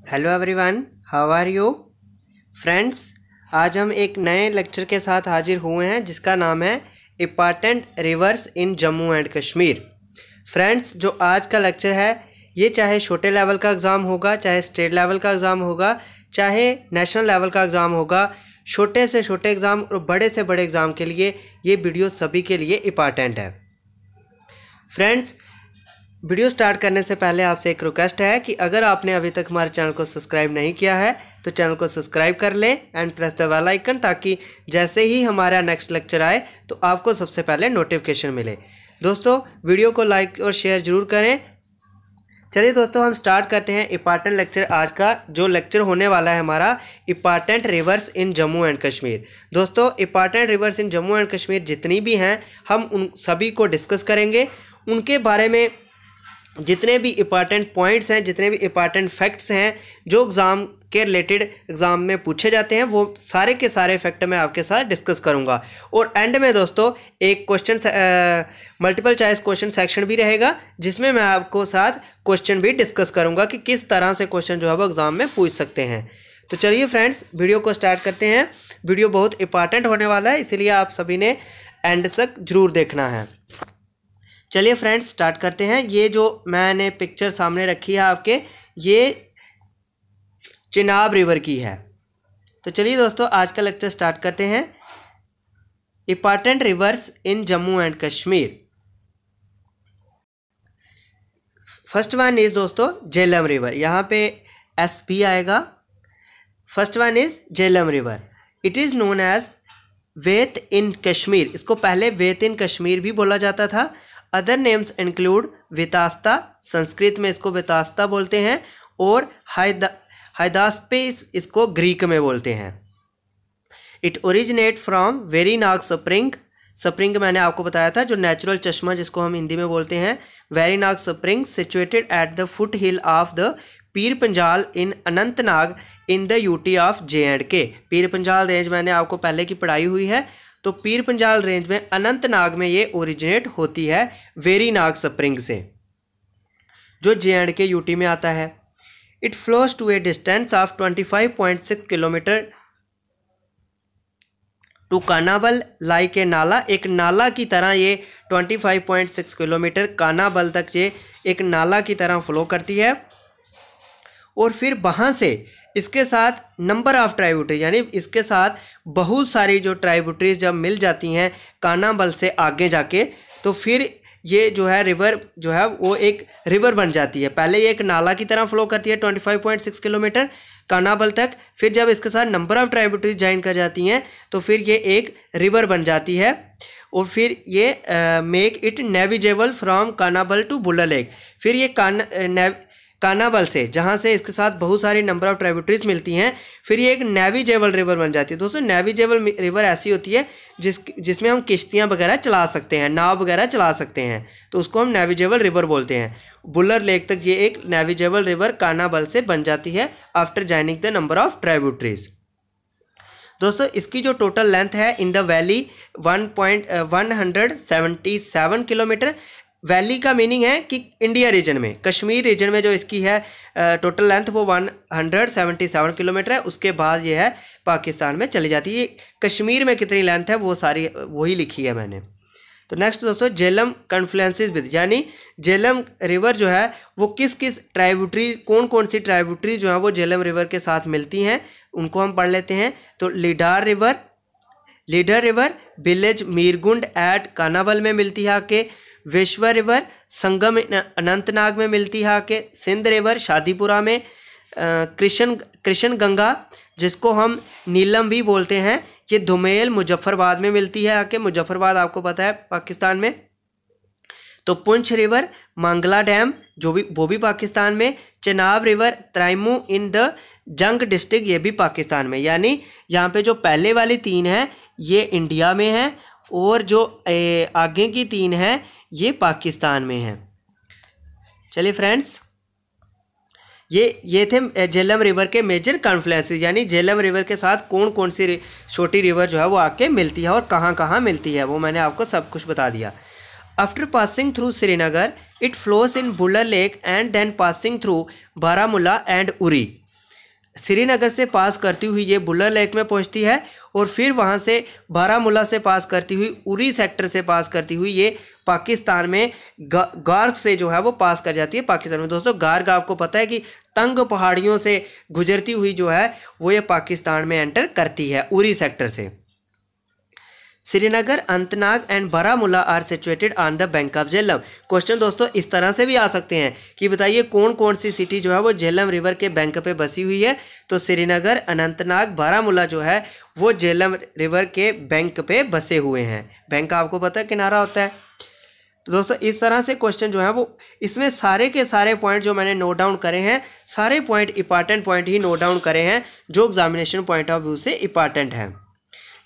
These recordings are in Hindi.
Hello everyone, how are you friends. आज हम एक नए लेक्चर के साथ हाजिर हुए हैं जिसका नाम है important rivers in Jammu and Kashmir. Friends, जो आज का लेक्चर है ये चाहे छोटे लेवल का एग्ज़ाम होगा, चाहे स्टेट लेवल का एग्ज़ाम होगा, चाहे नेशनल लेवल का एग्ज़ाम होगा, छोटे से छोटे एग्ज़ाम और बड़े से बड़े एग्ज़ाम के लिए ये वीडियो सभी के लिए इंपॉर्टेंट है। फ्रेंड्स, वीडियो स्टार्ट करने से पहले आपसे एक रिक्वेस्ट है कि अगर आपने अभी तक हमारे चैनल को सब्सक्राइब नहीं किया है तो चैनल को सब्सक्राइब कर लें and press the bell icon, ताकि जैसे ही हमारा नेक्स्ट लेक्चर आए तो आपको सबसे पहले नोटिफिकेशन मिले। दोस्तों, वीडियो को लाइक और शेयर ज़रूर करें। चलिए दोस्तों, हम स्टार्ट करते हैं इंपॉर्टेंट लेक्चर। आज का जो लेक्चर होने वाला है हमारा important rivers in Jammu and Kashmir. दोस्तों, important rivers in Jammu and Kashmir जितनी भी हैं हम उन सभी को डिस्कस करेंगे। उनके बारे में जितने भी इंपॉर्टेंट पॉइंट्स हैं, जितने भी इंपॉर्टेंट फैक्ट्स हैं जो एग्ज़ाम के रिलेटेड एग्ज़ाम में पूछे जाते हैं, वो सारे के सारे फैक्ट मैं आपके साथ डिस्कस करूंगा। और एंड में दोस्तों एक question multiple choice question section भी रहेगा जिसमें मैं आपको साथ क्वेश्चन भी डिस्कस करूंगा कि किस तरह से क्वेश्चन जो है वो एग्ज़ाम में पूछ सकते हैं। तो चलिए फ्रेंड्स, वीडियो को स्टार्ट करते हैं। वीडियो बहुत इंपॉर्टेंट होने वाला है, इसलिए आप सभी ने एंड तक जरूर देखना है। चलिए फ्रेंड्स, स्टार्ट करते हैं। ये जो मैंने पिक्चर सामने रखी है आपके, ये चिनाब रिवर की है। तो चलिए दोस्तों, आज का लेक्चर स्टार्ट करते हैं। Important rivers in Jammu and Kashmir. First one is दोस्तों झेलम रिवर, यहाँ पे एस भी आएगा। First one is Jhelum river. It is known as Vyeth in Kashmir. इसको पहले वेत इन कश्मीर भी बोला जाता था। Other names include Vitasta, Sanskrit में इसको वितास्ता बोलते हैं, और हाइदास्पेस इसको ग्रीक में बोलते हैं। It originate from Verinag spring. Spring मैंने आपको बताया था, जो नेचुरल चश्मा जिसको हम हिंदी में बोलते हैं, Verinag spring situated at the foot hill of the Pir Panjal in Anantnag in the UT of J&K। Pir Panjal range मैंने आपको पहले की पढ़ाई हुई है, तो पीर पंजाल रेंज में अनंतनाग में ये ओरिजिनेट होती है वेरीनाग स्प्रिंग से, जो J&K यूटी में आता है। It flows to a distance of 25.6 kilometre to Khanabal like a nala. एक नाला की तरह ये 25.6 किलोमीटर कानाबल तक ये एक नाला की तरह फ्लो करती है। और फिर वहाँ से इसके साथ नंबर ऑफ ट्राइब्यूटरीज, यानी इसके साथ बहुत सारी जो ट्राइब्यूटरीज जब मिल जाती हैं कानाबल से आगे जाके, तो फिर ये जो है रिवर जो है वो एक रिवर बन जाती है। पहले ये एक नाला की तरह फ्लो करती है 25.6 किलोमीटर कानाबल तक, फिर जब इसके साथ नंबर ऑफ ट्राइब्यूटरीज ज्वाइन कर जाती हैं तो फिर ये एक रिवर बन जाती है। और फिर ये make it navigable from Khanabal to Wular lake. फिर ये कानाबल से, जहाँ से इसके साथ बहुत सारी नंबर ऑफ ट्राइब्यूटरीज मिलती हैं, फिर ये एक नेविजेबल रिवर बन जाती है। दोस्तों, नेविजेबल रिवर ऐसी होती है जिसमें हम किश्तियाँ वगैरह चला सकते हैं, नाव वगैरह चला सकते हैं, तो उसको हम नेविजेबल रिवर बोलते हैं। बुल्लर लेक तक ये एक नेविजेबल रिवर कानाबल से बन जाती है after joining the number of tributaries. दोस्तों, इसकी जो टोटल लेंथ है in the valley 177 kilometre. Valley का मीनिंग है कि इंडिया रीजन में, कश्मीर रीजन में जो इसकी है टोटल लेंथ वो 177 किलोमीटर है। उसके बाद ये है पाकिस्तान में चली जाती है। कश्मीर में कितनी लेंथ है वो सारी वही लिखी है मैंने। तो नेक्स्ट दोस्तों, झेलम कन्फ्लुएंसेस विद, यानी झेलम रिवर जो है वो किस किस ट्राइब्यूटरी, कौन कौन सी ट्राइब्यूटरी जो है वो झेलम रिवर के साथ मिलती हैं, उनको हम पढ़ लेते हैं। तो लीडर रिवर विलेज मीरगुंड एट कानाबल में मिलती है आके। वेश्वर रिवर संगम अनंतनाग में मिलती है आके। सिंध रिवर शादीपुरा में। कृष्ण गंगा जिसको हम नीलम भी बोलते हैं, ये धुमेल मुजफ्फरबाद में मिलती है आके। मुजफ्फरबाद आपको पता है पाकिस्तान में। तो पुंछ रिवर मांगला डैम वो भी पाकिस्तान में। चिनाब रिवर त्राइमू इन द जंग डिस्ट्रिक्ट, ये भी पाकिस्तान में। यानी यहाँ पे जो पहले वाली 3 हैं ये इंडिया में है, और जो आगे की 3 हैं ये पाकिस्तान में है। चलिए फ्रेंड्स, ये थे झेलम रिवर के मेजर कॉन्फ्लुएंसेस, यानी झेलम रिवर के साथ कौन कौन सी छोटी रिवर जो है वो आके मिलती है और कहाँ कहाँ मिलती है, वो मैंने आपको सब कुछ बता दिया। After passing through Srinagar, it flows in Wular lake and then passing through Baramulla and Uri. Srinagar से पास करती हुई ये बुलर लेक में पहुंचती है और फिर वहां से बारामूला से पास करती हुई उरी सेक्टर से पास करती हुई ये पाकिस्तान में गार्ग से जो है वो पास कर जाती है पाकिस्तान में। दोस्तों गार्ग आपको पता है कि तंग पहाड़ियों से गुजरती हुई जो है वो ये पाकिस्तान में एंटर करती है उरी सेक्टर से। Srinagar, Anantnag and Baramulla are situated on the bank of Jhelum. Question दोस्तों इस तरह से भी आ सकते हैं कि बताइए कौन कौन सी सिटी जो है वो झेलम रिवर के बैंक पे बसी हुई है। तो श्रीनगर, अनंतनाग, बारामूला जो है वो झेलम रिवर के बैंक पे बसे हुए हैं। बैंक आपको पता है किनारा होता है। तो दोस्तों इस तरह से क्वेश्चन जो है वो इसमें सारे के सारे पॉइंट जो मैंने नोट डाउन करे हैं, सारे पॉइंट इंपॉर्टेंट पॉइंट ही नोट डाउन करे हैं जो एग्जामिनेशन पॉइंट ऑफ व्यू से इंपॉर्टेंट है।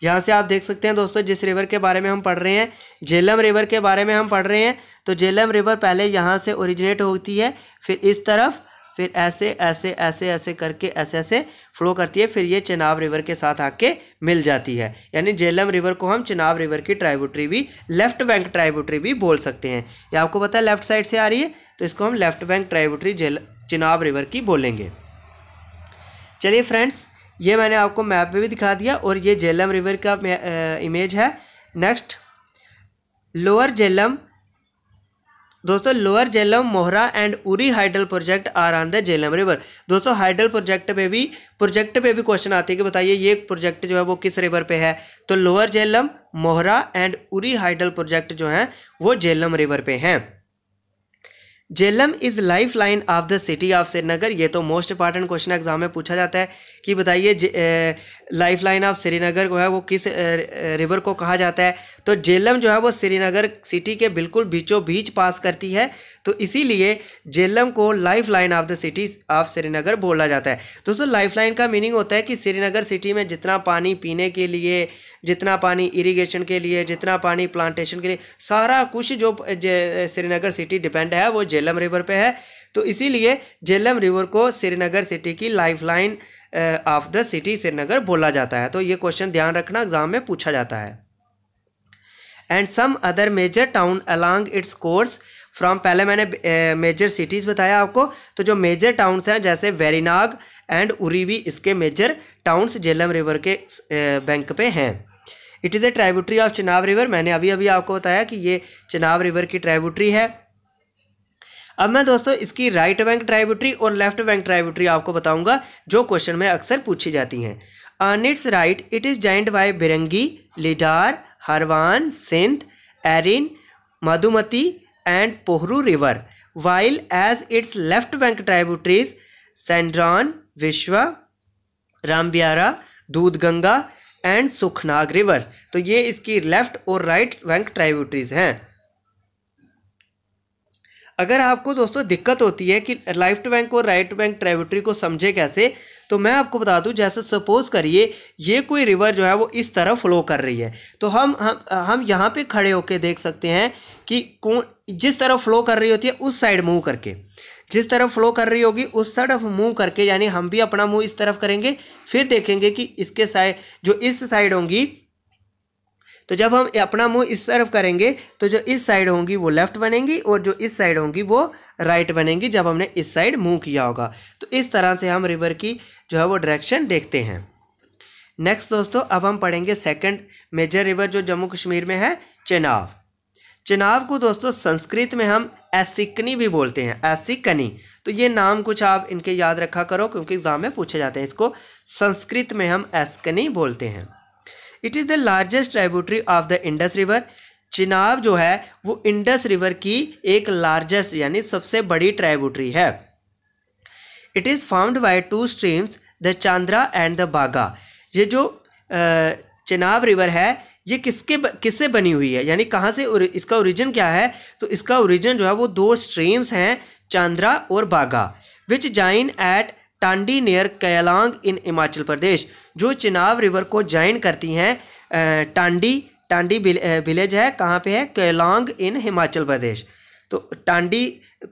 यहाँ से आप देख सकते हैं दोस्तों जिस रिवर के बारे में हम पढ़ रहे हैं, झेलम रिवर के बारे में हम पढ़ रहे हैं। तो झेलम रिवर पहले यहाँ से ओरिजिनेट होती है, फिर इस तरफ, फिर ऐसे ऐसे ऐसे ऐसे करके ऐसे ऐसे फ्लो करती है, फिर ये चेनाब रिवर के साथ आके मिल जाती है। यानी झेलम रिवर को हम चेनाब रिवर की ट्राइब्यूटरी भी, लेफ्ट बैंक ट्राइब्यूटरी भी बोल सकते हैं। ये आपको पता है लेफ्ट साइड से आ रही है तो इसको हम left bank tributary Chenab river की बोलेंगे। चलिए फ्रेंड्स, ये मैंने आपको मैप पे भी दिखा दिया और ये झेलम रिवर का इमेज है। Next lower Jhelum. दोस्तों lower Jhelum, Mohra and Uri hydel project are on the Jhelum river. दोस्तों हाइडल प्रोजेक्ट पे भी क्वेश्चन आते हैं कि बताइए ये प्रोजेक्ट जो है वो किस रिवर पे है। तो lower Jhelum, Mohra and Uri hydel project जो है वो झेलम रिवर पे हैं। Jhelum is life line of the city of Srinagar. ये तो मोस्ट इंपॉर्टेंट क्वेश्चन एग्जाम में पूछा जाता है कि बताइए लाइफ लाइन ऑफ श्रीनगर को है वो किस रिवर को कहा जाता है। तो झेलम जो है वो श्रीनगर सिटी के बिल्कुल बीचों बीच पास करती है, तो इसीलिए झेलम को life line of the city of Srinagar बोला जाता है। दोस्तों लाइफ लाइन का मीनिंग होता है कि श्रीनगर सिटी में जितना पानी पीने के लिए, जितना पानी इरिगेशन के लिए, जितना पानी प्लांटेशन के लिए, सारा कुछ जो श्रीनगर सिटी डिपेंड है वो झेलम रिवर पे है। तो इसीलिए झेलम रिवर को श्रीनगर सिटी की life line of the city Srinagar बोला जाता है। तो ये क्वेश्चन ध्यान रखना, एग्जाम में पूछा जाता है। And some other major town along its course from, पहले मैंने मेजर सिटीज़ बताया आपको, तो जो मेजर टाउन्स हैं जैसे वेरीनाग एंड उरीवी, इसके मेजर टाउन्स झेलम रिवर के बैंक पे हैं। It is a tributary of Chenab river. मैंने अभी अभी आपको बताया कि ये चेनाब रिवर की ट्राइब्यूटरी है। अब मैं दोस्तों इसकी राइट बैंक ट्राइब्यूटरी और लेफ्ट बैंक ट्राइब्यूटरी आपको बताऊंगा जो क्वेश्चन में अक्सर पूछी जाती हैं। On its right it is joined by Birangi, Lidder, Harwan, Sindh, Erin, Madhumati and Pohru river, while as its left bank tributaries Sandran, Vishav, Rambiara, Doodhganga and Sukhnag rivers. तो ये इसकी लेफ्ट और राइट बैंक ट्राइब्यूटरीज हैं। अगर आपको दोस्तों दिक्कत होती है कि लेफ्ट बैंक और राइट बैंक ट्राइब्यूटरी को समझे कैसे, तो मैं आपको बता दूं, जैसे सपोज करिए ये कोई रिवर जो है वो इस तरह फ्लो कर रही है, तो हम यहाँ पे खड़े होके देख सकते हैं कि कौन जिस तरफ फ्लो कर रही होती है उस साइड मूव करके, जिस तरफ फ्लो कर रही होगी उस तरफ मूव करके, यानी हम भी अपना मुंह इस तरफ करेंगे, फिर देखेंगे कि इसके साइड जो इस साइड होंगी, तो जब हम अपना मुंह इस तरफ करेंगे तो जो इस साइड होंगी वो लेफ्ट बनेंगी और जो इस साइड होंगी वो राइट बनेंगी जब हमने इस साइड मूव किया होगा। तो इस तरह से हम रिवर की जो है वो डायरेक्शन देखते हैं। नेक्स्ट दोस्तों अब हम पढ़ेंगे सेकंड मेजर रिवर जो जम्मू कश्मीर में है, चेनाब। चेनाब को दोस्तों संस्कृत में हम एसिकनी भी बोलते हैं, एसिकनी। तो ये नाम कुछ आप इनके याद रखा करो क्योंकि एग्जाम में पूछे जाते हैं। इसको संस्कृत में हम एस्कनी बोलते हैं। It is the largest tributary of the Indus river. Chenab जो है वो इंडस रिवर की एक लार्जेस्ट यानी सबसे बड़ी ट्राइब्यूटरी है। It is found by two streams, the Chandra and the बागा। ये जो चेनाब रिवर है ये किससे बनी हुई है, यानी कहाँ से इसका ओरिजिन क्या है, तो इसका ओरिजिन जो है वो दो स्ट्रीम्स हैं, चांद्रा और बागा, विच जॉइन एट टांडी नियर केलांग इन हिमाचल प्रदेश। जो चेनाब रिवर को जॉइन करती हैं टांडी विलेज है, कहाँ पे है, केलांग इन हिमाचल प्रदेश। तो टांडी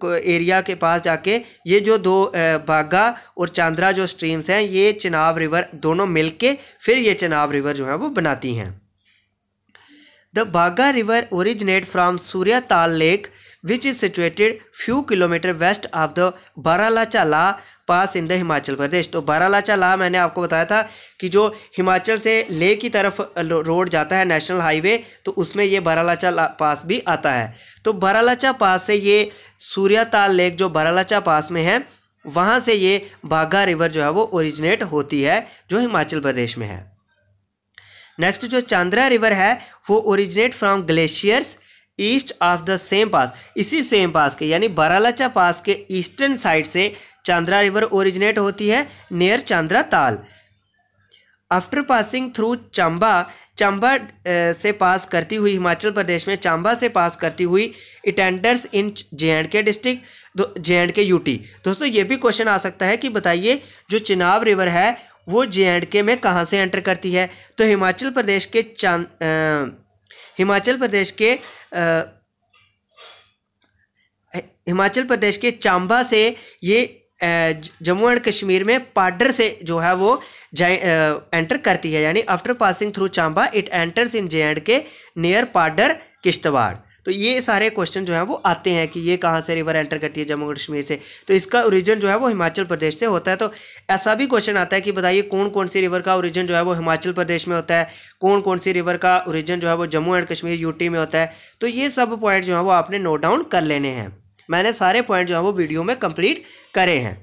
एरिया के पास जाके ये जो दो बागा और चांद्रा जो स्ट्रीम्स हैं ये चेनाब रिवर दोनों मिलके फिर ये चेनाब रिवर जो है वो बनाती हैं। The Bhaga river originate from Suryatal lake which is situated few kilometre west of the Baralachala pass in the Himachal Pradesh. तो बारालाचा ला मैंने आपको बताया था कि जो हिमाचल से लेह की तरफ रोड जाता है नेशनल हाईवे, तो उसमें ये बारालाचा पास भी आता है। तो बारालाचा पास से ये सूर्याताल लेक जो बारालाचा पास में है, वहाँ से ये बाघा रिवर जो है वो ओरिजिनेट होती है, जो हिमाचल प्रदेश में है। नेक्स्ट जो चांद्रा रिवर है वो originate from glaciers east of the same pass. इसी सेम पास के यानी बारालाचा पास के ईस्टर्न साइड से चांद्रा रिवर ओरिजिनेट होती है नियर चांद्रा ताल। After passing through Chamba, Chamba से पास करती हुई हिमाचल प्रदेश में चंबा से पास करती हुई it enters in J&K district, J&K UT. दोस्तों ये भी क्वेश्चन आ सकता है कि बताइए जो चिनाब रिवर है वो J&K में कहाँ से एंटर करती है। तो हिमाचल प्रदेश के चंबा से ये जम्मू एंड कश्मीर में पाडर से जो है वो एंटर करती है, यानी after passing through Chamba it enters in J&K near Padar Kishtwar. तो ये सारे क्वेश्चन जो है वो आते हैं कि ये कहाँ से रिवर एंटर करती है जम्मू कश्मीर से, तो इसका ओरिजिन जो है वो हिमाचल प्रदेश से होता है। तो ऐसा भी क्वेश्चन आता है कि बताइए कौन कौन सी रिवर का ओरिजिन जो है वो हिमाचल प्रदेश में होता है, कौन कौन सी रिवर का ओरिजिन जो है वो जम्मू एंड कश्मीर यूटी में होता है। तो ये सब पॉइंट जो है वो आपने नोट डाउन कर लेने हैं। मैंने सारे पॉइंट जो है वो वीडियो में कंप्लीट करे हैं।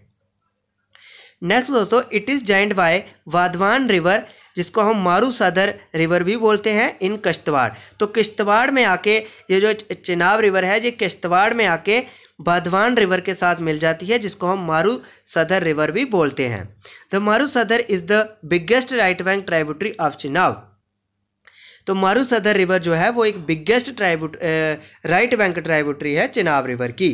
नेक्स्ट दोस्तों, it is joined by Wadhwan river, जिसको हम मारू सदर रिवर भी बोलते हैं, इन किश्तवाड़। तो किश्तवाड़ में आके ये जो चिनाब रिवर है ये किश्तवाड़ में आके वाधवान रिवर के साथ मिल जाती है, जिसको हम मारू सदर रिवर भी बोलते हैं। द मारू सदर is the biggest right bank tributary of Chenab. तो मारू सदर रिवर जो है वो एक बिगेस्ट राइट बैंक ट्राइब्यूटरी है चिनाब रिवर की।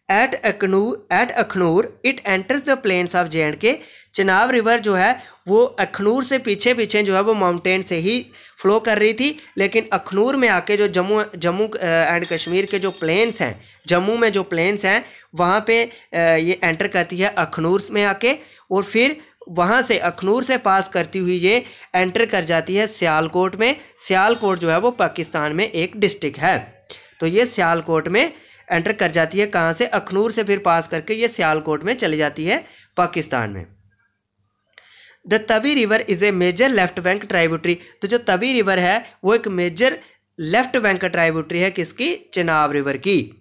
At Akhnoor it enters the plains of J&K। Chenab river जो है वो अखनूर से पीछे जो है वो माउंटेन से ही फ्लो कर रही थी, लेकिन अखनूर में आके जो जम्मू एंड कश्मीर के जो प्लेन्स हैं, जम्मू में जो प्लेन्स हैं वहाँ पे ये एंटर करती है अखनूर में आके, और फिर वहाँ से अखनूर से पास करती हुई ये एंटर कर जाती है सियालकोट में। सियालकोट जो है वो पाकिस्तान में एक डिस्ट्रिक्ट है, तो ये सियालकोट में एंटर कर जाती है। कहाँ से? अखनूर से फिर पास करके ये सियालकोट में चली जाती है पाकिस्तान में। The Tawi river is a major left bank tributary. तो जो तवी रिवर है वो एक मेजर लेफ्ट बैंक ट्राइब्यूटरी है किसकी? चिनाब रिवर की,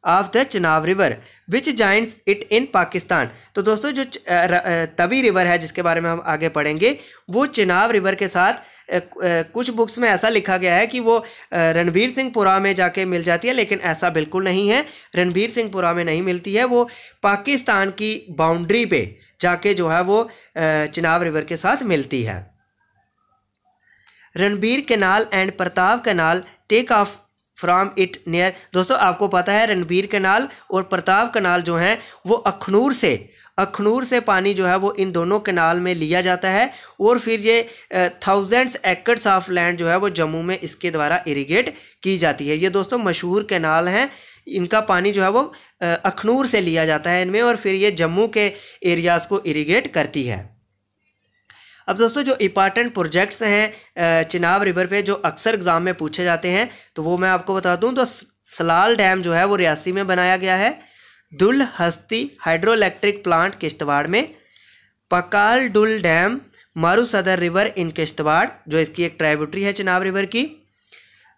of the Chenab river which joins it in Pakistan. तो दोस्तों जो तवी रिवर है जिसके बारे में हम आगे पढ़ेंगे, वो चिनाब रिवर के साथ कुछ बुक्स में ऐसा लिखा गया है कि वो रणबीर सिंहपुरा में जाके मिल जाती है, लेकिन ऐसा बिल्कुल नहीं है। रणबीर सिंहपुरा में नहीं मिलती है, वो पाकिस्तान की बाउंड्री पे जाके जो है वो चिनाब रिवर के साथ मिलती है। Ranbir canal and Pratap canal take off from it near. दोस्तों आपको पता है रणबीर कैनाल और प्रताप कैनाल जो हैं वो अखनूर से पानी जो है वो इन दोनों कैनाल में लिया जाता है, और फिर ये थाउजेंड्स एकड़्स ऑफ लैंड जो है वो जम्मू में इसके द्वारा इरिगेट की जाती है। ये दोस्तों मशहूर कैनाल हैं, इनका पानी जो है वो अखनूर से लिया जाता है इनमें, और फिर ये जम्मू के एरियाज़ को इरिगेट करती है। अब दोस्तों जो इंपॉर्टेंट प्रोजेक्ट्स हैं चिनाब रिवर पे जो अक्सर एग्ज़ाम में पूछे जाते हैं, तो वो मैं आपको बता दूं। तो सलाल डैम जो है वो रियासी में बनाया गया है, दुल हस्ती हाइड्रो इलेक्ट्रिक प्लांट किश्तवाड़ में, पकाल डुल डैम मारू सदर रिवर इन किश्तवाड़ जो इसकी एक ट्राइब्यूटरी है चिनाब रिवर की,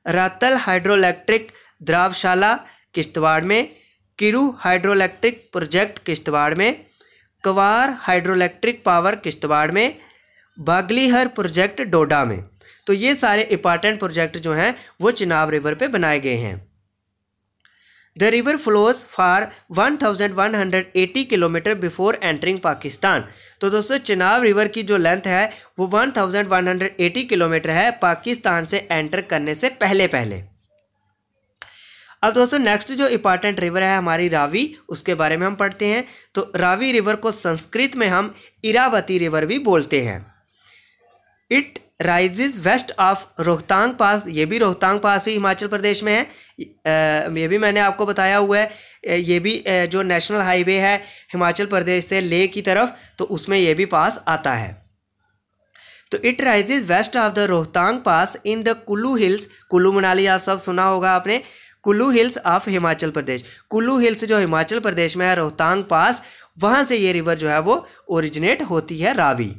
रातल हाइड्रो इलेक्ट्रिक द्रावशाला किश्तवाड़ में, Kiru hydro electric project Kishtwar में, कवार हाइड्रो इलेक्ट्रिक पावर किश्तवाड़ में, बागलीहर प्रोजेक्ट डोडा में। तो ये सारे इंपॉर्टेंट प्रोजेक्ट जो हैं वो चिनाब रिवर पे बनाए गए हैं। The river flows for 1180 kilometre before entering Pakistan. तो दोस्तों चिनाब रिवर की जो लेंथ है वो 1180 किलोमीटर है पाकिस्तान से एंटर करने से पहले। अब दोस्तों नेक्स्ट जो इंपॉर्टेंट रिवर है हमारी रावी, उसके बारे में हम पढ़ते हैं। तो रावी रिवर को संस्कृत में हम इरावती रिवर भी बोलते हैं। It rises west of Rohtang pass. ये भी रोहतांग पास भी हिमाचल प्रदेश में है, ये भी मैंने आपको बताया हुआ है। ये भी जो नेशनल हाईवे है हिमाचल प्रदेश से लेह की तरफ, तो उसमें ये भी पास आता है। तो it rises west of the Rohtang pass in the Kullu hills. Kullu Manali आप सब सुना होगा आपने। Kullu hills of Himachal Pradesh. Kullu hills जो हिमाचल प्रदेश में है, रोहतांग पास, वहां से ये रिवर जो है वो ओरिजिनेट होती है, Ravi.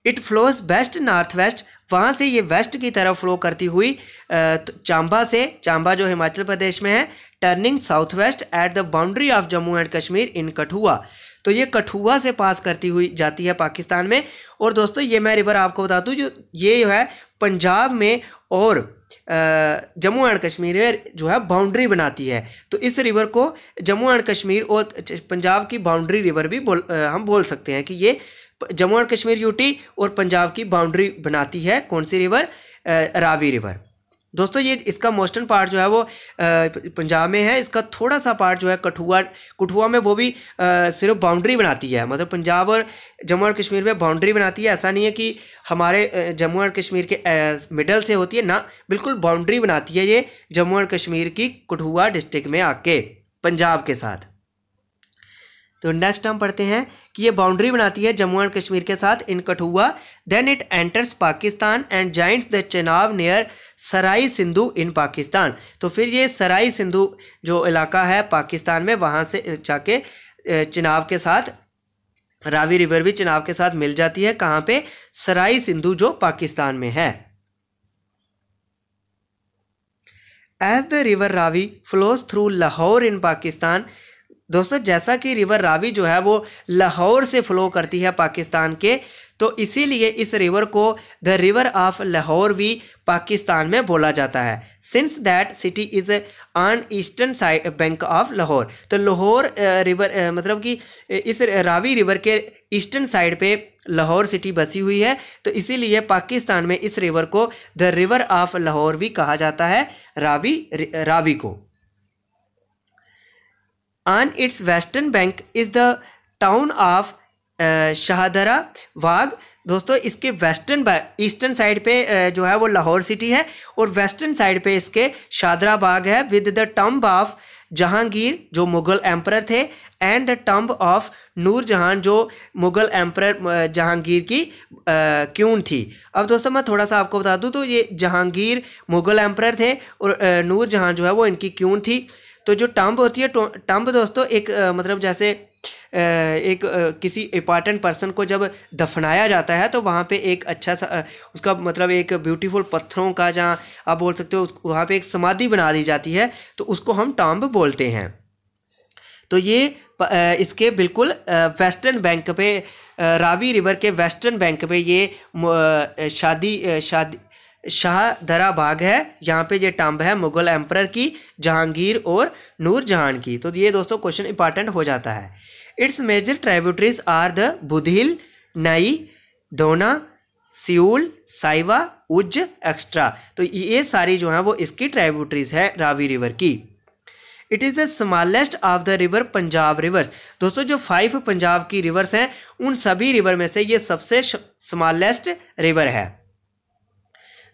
It flows west north west, वहाँ से ये वेस्ट की तरफ फ्लो करती हुई चांबा से, चांबा जो हिमाचल प्रदेश में है, turning south west at the boundary of Jammu and Kashmir in Kathua. तो ये कठुआ से पास करती हुई जाती है पाकिस्तान में। और दोस्तों ये मैं रिवर आपको बता दूँ, जो ये जो है पंजाब में और जम्मू एंड कश्मीर में जो है बाउंड्री बनाती है। तो इस रिवर को जम्मू एंड कश्मीर और पंजाब की बाउंड्री रिवर भी हम बोल सकते हैं कि ये जम्मू एंड कश्मीर यूटी और पंजाब की बाउंड्री बनाती है। कौन सी रिवर? रावी रिवर। दोस्तों ये इसका मोस्टर्न पार्ट जो है वो पंजाब में है, इसका थोड़ा सा पार्ट जो है कठुआ में, वो भी सिर्फ बाउंड्री बनाती है, मतलब पंजाब और जम्मू एंड कश्मीर में बाउंड्री बनाती है। ऐसा नहीं है कि हमारे जम्मू एंड कश्मीर के मिडल से होती है ना, बिल्कुल बाउंड्री बनाती है ये जम्मू एंड कश्मीर की कठुआ डिस्ट्रिक्ट में आके पंजाब के साथ। तो नेक्स्ट हम पढ़ते हैं कि ये बाउंड्री बनाती है जम्मू एंड कश्मीर के साथ in Kathua. Then it enters Pakistan and joints the Chenab near Sarai Sindhu in Pakistan. तो फिर ये सराई सिंधु जो इलाका है पाकिस्तान में, वहाँ से जाके चेनाब के साथ, रावी रिवर भी चेनाब के साथ मिल जाती है। कहाँ पे? सराई सिंधु जो पाकिस्तान में है। As the river Ravi flows through Lahore in Pakistan. दोस्तों जैसा कि रिवर रावी जो है वो लाहौर से फ्लो करती है पाकिस्तान के, तो इसीलिए इस रिवर को द रिवर ऑफ लाहौर भी पाकिस्तान में बोला जाता है। Since that city is on eastern side bank of Lahore. तो लाहौर रिवर मतलब कि इस रावी रिवर के ईस्टर्न साइड पे लाहौर सिटी बसी हुई है, तो इसीलिए पाकिस्तान में इस रिवर को द रिवर ऑफ लाहौर भी कहा जाता है, रावी को। On its western bank is the town of Shahdara बाग। दोस्तों इसके वेस्टर्न ईस्टर्न साइड पे जो है वो लाहौर सिटी है, और वेस्टर्न साइड पे इसके शाहदरा बाग है, with the tomb of Jahangir जो मुग़ल एम्परर थे, एंड द टम्ब ऑफ नूर जहान जो मुग़ल एम्परर जहांगीर की क्यून थी। अब दोस्तों मैं थोड़ा सा आपको बता दूं, तो ये जहांगीर मुग़ल एम्परर थे और नूर जहान जो है वो इनकी क्यून थी। तो जो टम्ब होती है, टम्ब दोस्तों एक मतलब जैसे एक किसी इंपॉर्टेंट पर्सन को जब दफनाया जाता है, तो वहाँ पे एक अच्छा सा उसका मतलब एक ब्यूटीफुल पत्थरों का, जहाँ आप बोल सकते हो वहाँ पे एक समाधि बना दी जाती है, तो उसको हम टम्ब बोलते हैं। तो ये इसके बिल्कुल वेस्टर्न बैंक पे, रावी रिवर के वेस्टर्न बैंक पे ये शाहदरा बाग है। यहाँ पे ये टम्ब है मुग़ल एम्परर की, जहांगीर और नूर जहान की। तो ये दोस्तों क्वेश्चन इंपॉर्टेंट हो जाता है। Its major tributaries are the Budhil, Nai, Dona, Siul, साइवा, Ujh extra. तो ये सारी जो है वो इसकी ट्राइब्यूटरीज है रावी रिवर की। It is the smallest of the river Punjab reverse. दोस्तों जो 5 पंजाब की रिवर्स हैं, उन सभी रिवर में से ये सबसे स्मॉलेस्ट रिवर है।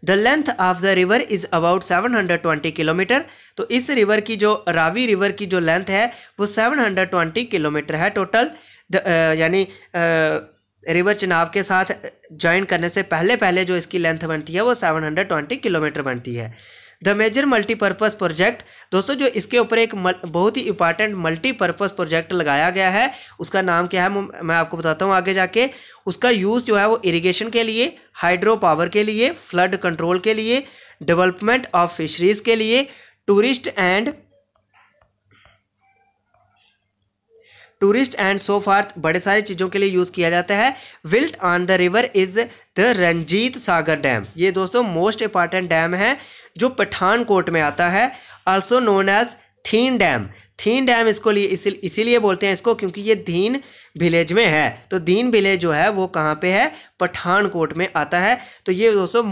The length of the river is about 720 kilometre. तो इस रिवर की जो रावी रिवर की जो लेंथ है वो 720 किलोमीटर है टोटल। यानी रिवर चेनाब के साथ ज्वाइन करने से पहले जो इसकी लेंथ बनती है वो 720 किलोमीटर बनती है। The major multipurpose project. दोस्तों जो इसके ऊपर एक बहुत ही इंपॉर्टेंट मल्टीपर्पज़ प्रोजेक्ट लगाया गया है, उसका नाम क्या है मैं आपको बताता हूँ आगे जाके। उसका यूज़ जो है वो इरिगेशन के लिए, हाइड्रो पावर के लिए, फ्लड कंट्रोल के लिए, डेवलपमेंट ऑफ फिशरीज़ के लिए, टूरिस्ट एंड सो फार्थ, बड़े सारी चीज़ों के लिए यूज़ किया जाता है। Built on the river is the Ranjit Sagar dam. ये दोस्तों मोस्ट इंपॉर्टेंट डैम है जो पठानकोट में आता है, आल्सो नोन एज थीन डैम। थीन डैम इसको लिए इसीलिए बोलते हैं इसको क्योंकि ये दीन विलेज में है। तो दीन विलेज जो है वो कहाँ पे है? पठानकोट में आता है। तो ये दोस्तों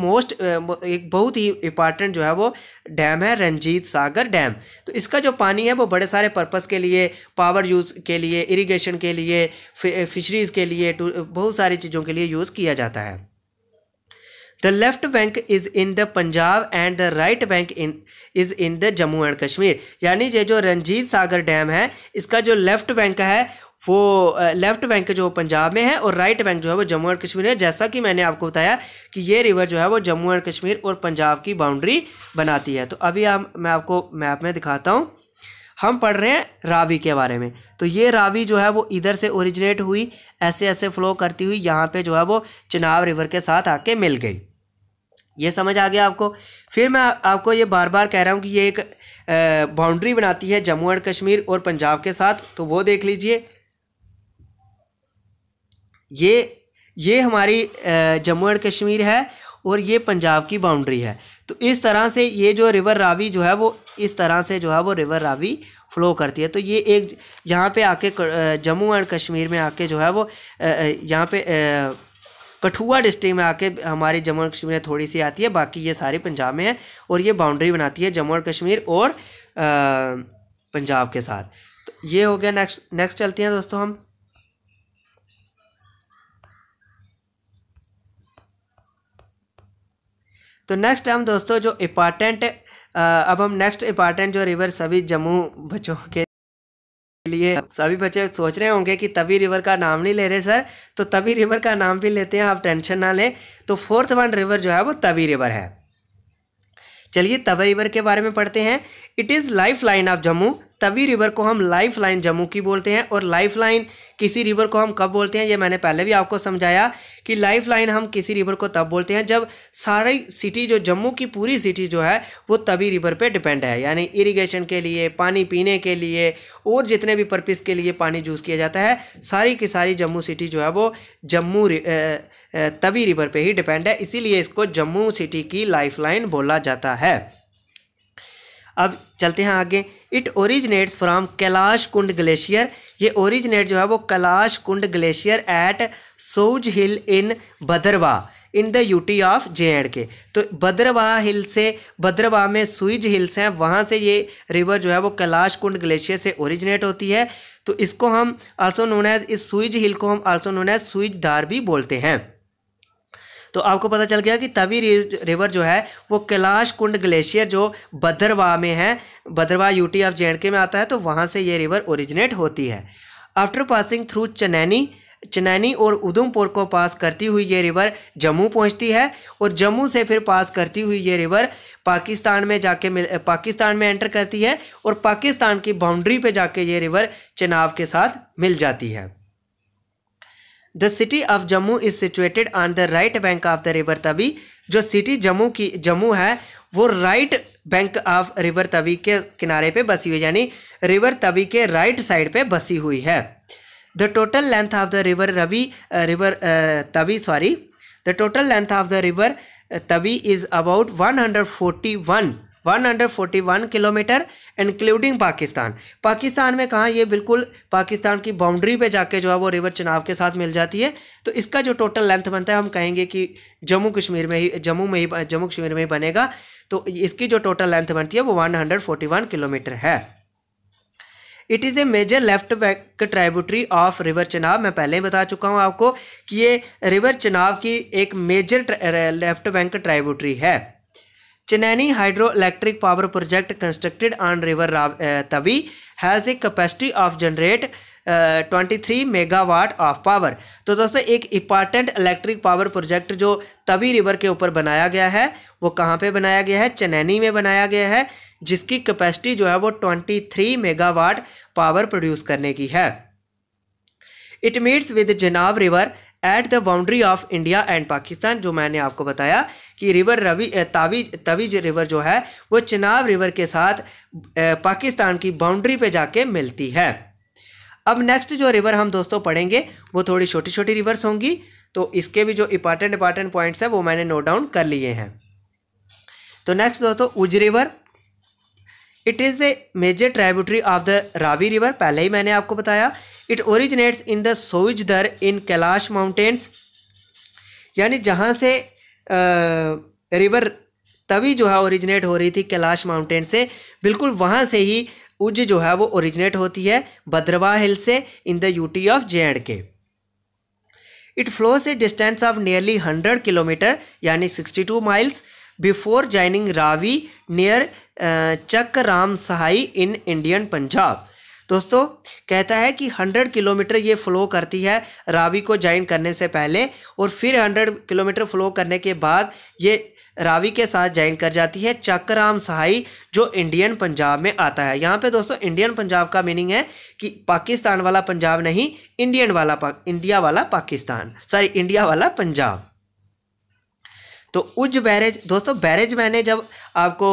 एक बहुत ही इंपॉर्टेंट जो है वो डैम है, रंजीत सागर डैम। तो इसका जो पानी है वो बड़े सारे पर्पस के लिए, पावर यूज़ के लिए, इरिगेशन के लिए, फिशरीज़ के लिए, बहुत सारी चीज़ों के लिए यूज़ किया जाता है। The left bank is in the Punjab and the right bank is in the Jammu and Kashmir. यानी ये जो रंजीत सागर डैम है, इसका जो लेफ्ट बैंक है वो लेफ्ट बैंक जो पंजाब में है और राइट बैंक जो है वो जम्मू एंड कश्मीर है। जैसा कि मैंने आपको बताया कि ये रिवर जो है वो जम्मू एंड कश्मीर और पंजाब की बाउंड्री बनाती है। तो अभी मैं आपको मैप में दिखाता हूँ। हम पढ़ रहे हैं रावी के बारे में। तो ये रावी जो है वो इधर से ओरिजिनेट हुई, ऐसे ऐसे फ्लो करती हुई यहाँ पे जो है वो चिनाब रिवर के साथ आके मिल गई। ये समझ आ गया आपको। फिर मैं आपको ये बार बार कह रहा हूँ कि ये एक बाउंड्री बनाती है जम्मू एंड कश्मीर और पंजाब के साथ। तो वो देख लीजिए, ये हमारी जम्मू एंड कश्मीर है और ये पंजाब की बाउंड्री है। तो इस तरह से ये जो रिवर रावी जो है वो इस तरह से जो है वो रिवर रावी फ्लो करती है। तो ये एक यहाँ पे आके जम्मू एंड कश्मीर में आके जो है वो यहाँ पे कठुआ डिस्ट्रिक्ट में आके हमारी जम्मू एंड कश्मीर में थोड़ी सी आती है, बाकी ये सारी पंजाब में है और ये बाउंड्री बनाती है जम्मू एंड कश्मीर और पंजाब के साथ। तो ये हो गया। नेक्स्ट चलते हैं दोस्तों हम। तो नेक्स्ट हम दोस्तों जो इम्पॉर्टेंट अब हम नेक्स्ट इम्पॉर्टेंट जो रिवर सभी जम्मू बच्चों के लिए, सभी बच्चे सोच रहे होंगे कि तवी रिवर का नाम नहीं ले रहे सर, तो तवी रिवर का नाम भी लेते हैं, आप टेंशन ना लें। तो फोर्थ वन रिवर जो है वो तवी रिवर है। चलिए तवी रिवर के बारे में पढ़ते हैं। It is life line of Jammu. Tawi river को हम लाइफ लाइन जम्मू की बोलते हैं। और लाइफ लाइन किसी रिवर को हम कब बोलते हैं, ये मैंने पहले भी आपको समझाया कि लाइफ लाइन हम किसी रिवर को तब बोलते हैं जब सारी सिटी जो जम्मू की पूरी सिटी जो है वो तवी रिवर पे डिपेंड है, यानी इरिगेशन के लिए, पानी पीने के लिए और जितने भी पर्पस के लिए पानी यूज़ किया जाता है, सारी की सारी जम्मू सिटी जो है वो तवी रिवर पे ही डिपेंड है। इसीलिए इसको जम्मू सिटी की लाइफ लाइन बोला जाता है। अब चलते हैं आगे। It originates from Kailash Kund glacier. ये ओरिजिनेट जो है वो Kailash Kund glacier at Seoj hill in Bhadarwah in the UT of JNK। तो भद्रवाह हिल से, भद्रवाह में सुइज हिल्स हैं, वहाँ से ये रिवर जो है वो कैलाश कुंड ग्लेशियर से ओरिजिनेट होती है। तो इसको हम आल्सो नोन एज, इस सुइज हिल को हम आल्सो नोन एज सुइज धार भी बोलते हैं। तो आपको पता चल गया कि तवी रिवर जो है वो कैलाश कुंड ग्लेशियर जो भद्रवाह में है, भद्रवाह यूटी ऑफ JNK में आता है, तो वहाँ से ये रिवर ओरिजिनेट होती है। आफ्टर पासिंग थ्रू चनैनी और उधमपुर को पास करती हुई ये रिवर जम्मू पहुँचती है और जम्मू से फिर पास करती हुई ये रिवर पाकिस्तान में एंटर करती है और पाकिस्तान की बाउंड्री पे जाके ये रिवर चिनाब के साथ मिल जाती है। The city of Jammu is situated on the right bank of the river Tawi. जो सिटी जम्मू है वो right bank of river Tawi के किनारे पे बसी हुई है, यानी रिवर तवी के राइट साइड पे बसी हुई है। The total length of the the total length of the river Tawi is about 141 kilometre including Pakistan में कहाँ, ये बिल्कुल पाकिस्तान की बाउंड्री पे जाके जो है वो रिवर चिनाब के साथ मिल जाती है। तो इसका जो टोटल लेंथ बनता है हम कहेंगे कि जम्मू कश्मीर में ही बनेगा। तो इसकी जो टोटल लेंथ बनती है वो 141 किलोमीटर है। It is a major left bank tributary of river Chenab. मैं पहले ही बता चुका हूँ आपको कि ये रिवर चिनाब की एक मेजर लेफ्ट बैंक ट्राइब्यूटरी है। Chenani hydro electric power project constructed on river Tawi has a capacity of generate 23 megawatt of power. तो दोस्तों एक इम्पॉर्टेंट इलेक्ट्रिक पावर प्रोजेक्ट जो तवी रिवर के ऊपर बनाया गया है वो कहाँ पे बनाया गया है, चनैनी में बनाया गया है, जिसकी कैपेसिटी जो है वो 23 मेगावाट पावर प्रोड्यूस करने की है। It meets with Chenab river eight the boundary of India and Pakistan. जो मैंने आपको बताया कि रिवर तवी रिवर जो है वो चिनाब रिवर के साथ पाकिस्तान की बाउंड्री पे जाके मिलती है। अब नेक्स्ट जो रिवर हम दोस्तों पढ़ेंगे वो थोड़ी छोटी छोटी रिवर्स होंगी, तो इसके भी जो इंपॉर्टेंट पॉइंट्स है वो मैंने नोट डाउन कर लिए हैं। तो नेक्स्ट दोस्तों Ujh river. It is a major tributary of the Ravi river. पहले ही मैंने आपको बताया। It originates in the Seojdhar in Kailash mountains, यानी जहाँ से रिवर तवी जो है ओरिजिनेट हो रही थी कैलाश माउंटेन से, बिल्कुल वहाँ से ही उज जो है वो ओरिजिनेट होती है भद्रवाह हिल से in the UT of JNK। It flows a distance of nearly 100 kilometre यानी 62 miles before joining Ravi near Chak Ram Sahai in Indian Punjab. दोस्तों कहता है कि 100 किलोमीटर ये फ़्लो करती है रावी को ज्वाइन करने से पहले, और फिर 100 किलोमीटर फ़्लो करने के बाद ये रावी के साथ ज्वाइन कर जाती है चकराम सहाई, जो इंडियन पंजाब में आता है। यहाँ पे दोस्तों इंडियन पंजाब का मीनिंग है कि पाकिस्तान वाला पंजाब नहीं, इंडिया वाला पाकिस्तान, सॉरी इंडिया वाला पंजाब। तो उज बैरेज, दोस्तों बैरेज मैंने जब आपको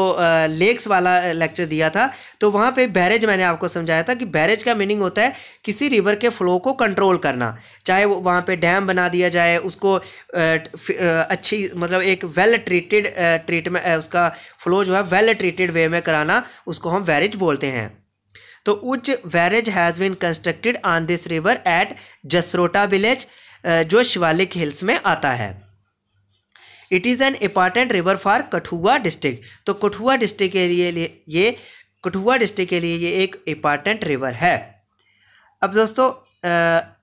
लेक्स वाला लेक्चर दिया था तो वहाँ पे बैरेज मैंने आपको समझाया था कि बैरेज का मीनिंग होता है किसी रिवर के फ्लो को कंट्रोल करना, चाहे वो वहाँ पे डैम बना दिया जाए, उसको अच्छी मतलब एक वेल ट्रीटेड ट्रीटमेंट, उसका फ्लो जो है वेल ट्रीटेड वे में कराना, उसको हम बैरेज बोलते हैं। तो Ujh barrage has been constructed on this river at Jasrota village, जो शिवालिक हिल्स में आता है। It is an important river for Kathua district, तो कठुआ डिस्ट्रिक्ट के लिए ये एक इम्पॉर्टेंट रिवर है। अब दोस्तों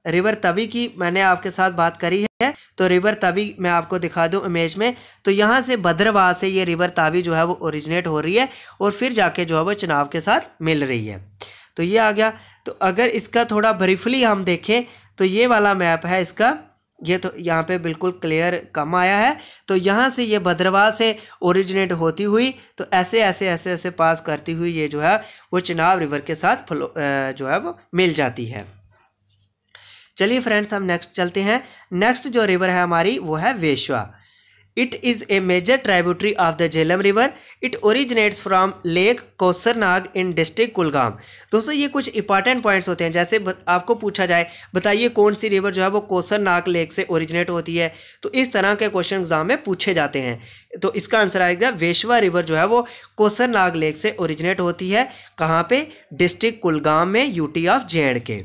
रिवर तवी की मैंने आपके साथ बात करी है, तो रिवर तवी मैं आपको दिखा दूं इमेज में। तो यहाँ से भद्रवाह से ये रिवर तावी जो है वो ओरिजिनेट हो रही है और फिर जाके जो है वो चनाब के साथ मिल रही है। तो ये आ गया। तो अगर इसका थोड़ा ब्रीफली हम देखें तो ये वाला मैप है इसका, ये तो यहाँ पे बिल्कुल क्लियर कम आया है। तो यहाँ से ये भद्रवाह से ओरिजिनेट होती हुई तो ऐसे ऐसे ऐसे ऐसे पास करती हुई ये जो है वो चिनाब रिवर के साथ जो है वो मिल जाती है। चलिए फ्रेंड्स हम नेक्स्ट चलते हैं। नेक्स्ट जो रिवर है हमारी वो है Veshaw. It is a major tributary of the Jhelum river. It originates from lake Kausarnag in district Kulgam. दोस्तों ये कुछ इंपॉर्टेंट पॉइंट्स होते हैं, जैसे आपको पूछा जाए बताइए कौन सी रिवर जो है वो कोसरनाग लेक से ओरिजिनेट होती है, तो इस तरह के क्वेश्चन एग्जाम में पूछे जाते हैं। तो इसका आंसर आएगा वेश्वा रिवर जो है वो कोसरनाग लेक से ओरिजिनेट होती है। कहाँ पे? डिस्ट्रिक्ट कुलगाम में, UT of J&K।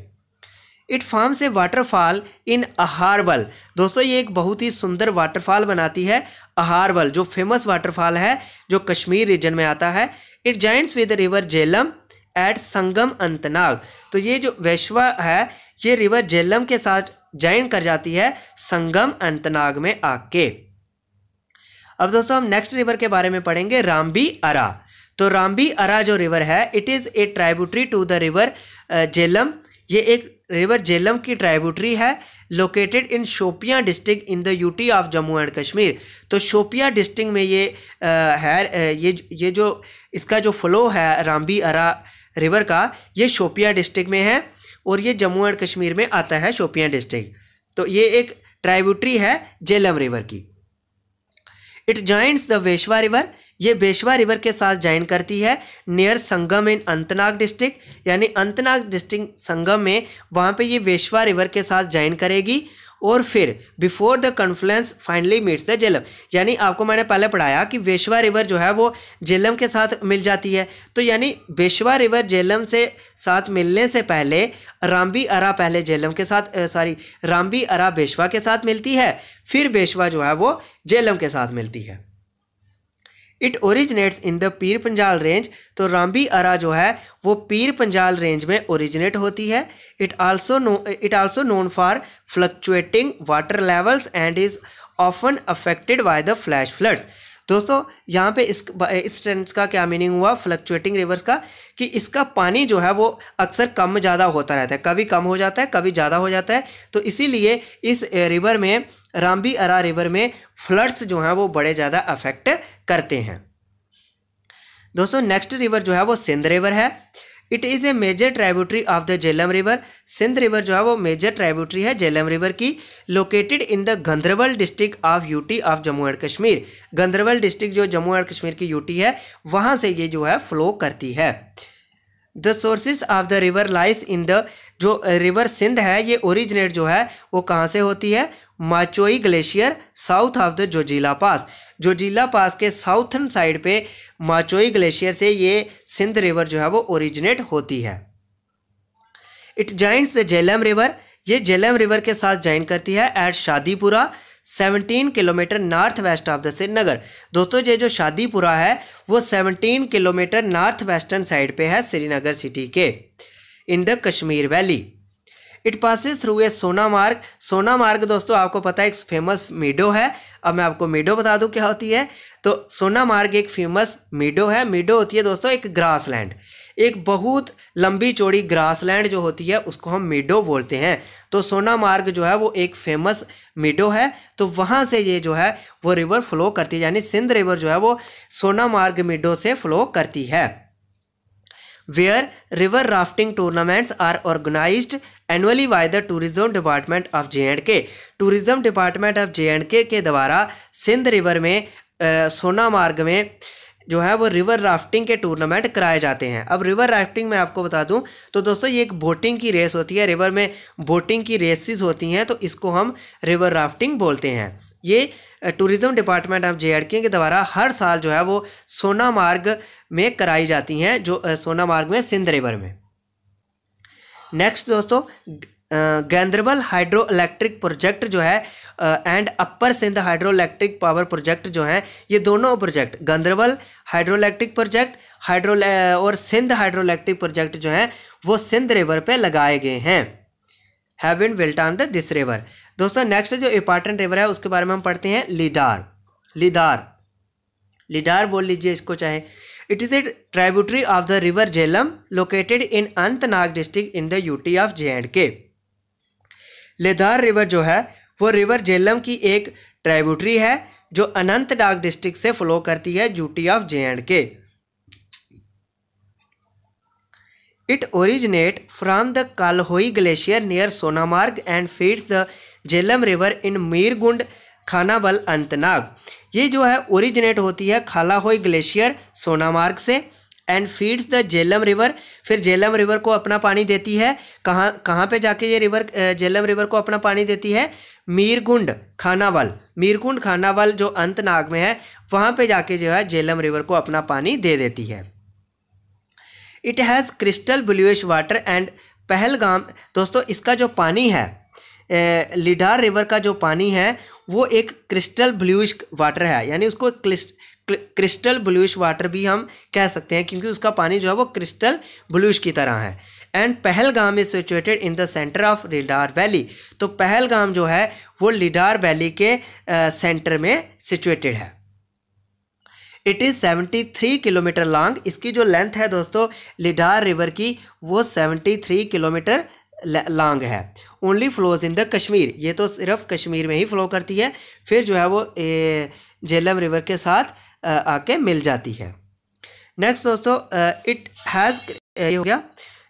It forms a waterfall in Aharbal. दोस्तों ये एक बहुत ही सुंदर वाटरफॉल बनाती है अहारबल, जो फेमस वाटरफॉल है जो कश्मीर रीजन में आता है। It joints with river Jhelum at Sangam Anantnag. तो ये जो वेश्वा है ये रिवर झेलम के साथ ज्वाइन कर जाती है संगम अंतनाग में आके। अब दोस्तों हम नेक्स्ट रिवर के बारे में पढ़ेंगे, रामबी अरा। तो रामबी अरा जो रिवर है it is a tributary to the river Jhelum. ये एक रिवर झेलम की ट्राइब्यूटरी है, located in Shopian district in the UT of Jammu and Kashmir. तो शोपियां डिस्ट्रिक्ट में ये है, ये जो इसका जो फ्लो है रामबी अरा रिवर का, ये शोपियां डिस्ट्रिक्ट में है और ये जम्मू एंड कश्मीर में आता है शोपियां डिस्ट्रिक्ट। तो ये एक ट्राइब्यूटरी है झेलम रिवर की। It joints the Veshaw river. ये वेश्वा रिवर के साथ ज्वाइन करती है near Sangam in Anantnag district, यानी अनंतनाग डिस्ट्रिक्ट संगम में वहाँ पे ये वेश्वा रिवर के साथ ज्वाइन करेगी और फिर before the confluence finally meets the Jhelum. यानी आपको मैंने पहले पढ़ाया कि वेश्वा रिवर जो है वो झेलम के साथ मिल जाती है, तो यानी वेश्वा रिवर झेलम से साथ मिलने से पहले रामबी अरा पहले झेलम के साथ रामबी अरा वेश्वा के साथ मिलती है, फिर वेश्वा जो है वो झेलम के साथ मिलती है। It originates in the Pir Panjal range. तो रामबी अरा जो है वो पीर पंजाल रेंज में ओरिजिनेट होती है। It also known for fluctuating water levels and is often affected by the flash floods. दोस्तों यहाँ पे इस टेंस का क्या मीनिंग हुआ फ्लक्चुएटिंग रिवर्स का, कि इसका पानी जो है वो अक्सर कम ज़्यादा होता रहता है, कभी कम हो जाता है कभी ज़्यादा हो जाता है। तो इसीलिए इस रिवर में, रामबी अरा रिवर में फ्लड्स जो हैं वो बड़े ज़्यादा अफेक्ट करते हैं। दोस्तों नेक्स्ट रिवर जो है वो सिंध रिवर है। It is a major tributary of the Jhelum river. Sindh river जो है वो मेजर ट्राइब्यूटरी है झेलम रिवर की, located in the Ganderbal district of UT of Jammu and Kashmir. Ganderbal district जो जम्मू एंड कश्मीर की यूटी है वहाँ से ये जो है फ्लो करती है। The sources of the river lies in the, जो रिवर सिंध है ये ओरिजिनेट जो है वो कहाँ से होती है? Machoi glacier south of the Zojila pass. Zojila pass के साउथर्न साइड पे माचोई ग्लेशियर से ये सिंध रिवर जो है वो ओरिजिनेट होती है। It joints the Jhelum river. ये झेलम रिवर के साथ ज्वाइन करती है at Shadipura 17 kilometre north west of the Srinagar. दोस्तों ये जो शादीपुरा है वो 17 किलोमीटर नॉर्थ वेस्टर्न साइड पे है श्रीनगर सिटी के, in the Kashmir valley. It passes through a Sonamarg. Sonamarg दोस्तों आपको पता है एक फेमस मीडो है। अब मैं आपको मीडो बता दूं क्या होती है। तो सोनामार्ग एक फेमस मीडो है। मीडो होती है दोस्तों एक ग्रास लैंड। एक बहुत लंबी चौड़ी ग्रासलैंड जो होती है उसको हम मीडो बोलते हैं। तो सोनामार्ग जो है वो एक फेमस मीडो है, तो वहाँ से ये जो है वो रिवर फ्लो करती है, यानी सिंध रिवर जो है वो सोनामार्ग मीडो से फ्लो करती है। Where river rafting tournaments are organized annually by the Tourism Department of J&K. Tourism department of J&K के द्वारा सिंध रिवर में सोनामार्ग में जो है वो रिवर राफ्टिंग के टूर्नामेंट कराए जाते हैं। अब रिवर राफ्टिंग में आपको बता दूं तो दोस्तों ये एक बोटिंग की रेस होती है, रिवर में बोटिंग की रेसेस होती हैं, तो इसको हम रिवर राफ्टिंग बोलते हैं। ये टूरिज्म डिपार्टमेंट ऑफ J&K के द्वारा हर साल जो है वो सोनामार्ग में कराई जाती हैं, जो सोनामार्ग में सिंध रिवर में। नेक्स्ट दोस्तों गांदरबल हाइड्रो इलेक्ट्रिक प्रोजेक्ट जो है and upper Sindh hydro electric power project जो है, ये दोनों project Ganderbal hydro electric project और सिंध हाइड्रो इलेक्ट्रिक प्रोजेक्ट जो है वो सिंध रिवर पे लगाए गए हैं। Have been built on this river. दोस्तों नेक्स्ट जो इंपॉर्टेंट रिवर है उसके बारे में हम पढ़ते हैं लीडार। लीडार बोल लीजिए इसको चाहे। It is a tributary of the river Jhelum located in Anantnag district in the UT of J&K। लीडार river जो है वो रिवर झेलम की एक ट्राइब्यूटरी है जो अनंतनाग डिस्ट्रिक्ट से फ्लो करती है UT of J&K। It originates from the Kalhoi Glacier near Sonamarg and feeds the Jhelum River in Mirgund Khanabal Anantnag. ये जो है ओरिजिनेट होती है खालाहोई ग्लेशियर सोनामार्ग से and feeds the Jhelum river, फिर झेलम रिवर को अपना पानी देती है। कहाँ पे जाके ये रिवर झेलम रिवर को अपना पानी देती है? मीरगुंड खानाबल जो अंतनाग में है वहाँ पे जाके जो है झेलम रिवर को अपना पानी दे देती है। It has crystal bluish water and Pahalgam. दोस्तों इसका जो पानी है लीडार रिवर का जो पानी है वो एक क्रिस्टल ब्लूइश वाटर है, यानी उसको क्रिस्टल ब्लूइश वाटर भी हम कह सकते हैं क्योंकि उसका पानी जो है वो क्रिस्टल ब्लूइश की तरह है। And Pahalgam is situated in the centre of लीडार valley. तो पहलगाम जो है वो लीडार वैली के सेंटर में सिचुएटेड है। It is 73 kilometre long. इसकी जो लेंथ है दोस्तों लीडार रिवर की वो 73 किलोमीटर लॉन्ग है। Only flows in the Kashmir. ये तो सिर्फ कश्मीर में ही फ्लो करती है, फिर जो है वो झेलम रिवर के साथ आके मिल जाती है। नेक्स्ट दोस्तों इट हैज़ हो गया।